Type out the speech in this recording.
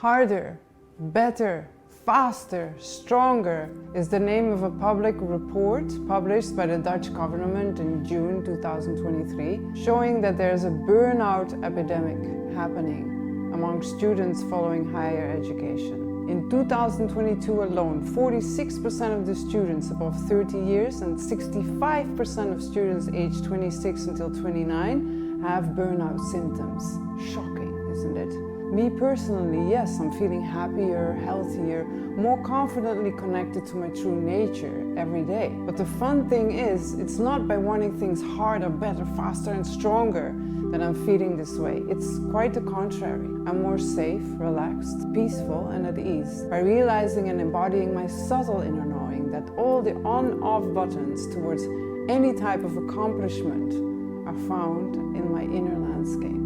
Harder, better, faster, stronger is the name of a public report published by the Dutch government in June 2023, showing that there is a burnout epidemic happening among students following higher education. In 2022 alone, 46% of the students above 30 years and 65% of students aged 26 until 29 have burnout symptoms. Shocking, isn't it? Me personally, yes, I'm feeling happier, healthier, more confidently connected to my true nature every day. But the fun thing is, it's not by wanting things harder, better, faster and stronger that I'm feeling this way. It's quite the contrary. I'm more safe, relaxed, peaceful and at ease by realizing and embodying my subtle inner knowing that all the on-off buttons towards any type of accomplishment are found in my inner landscape.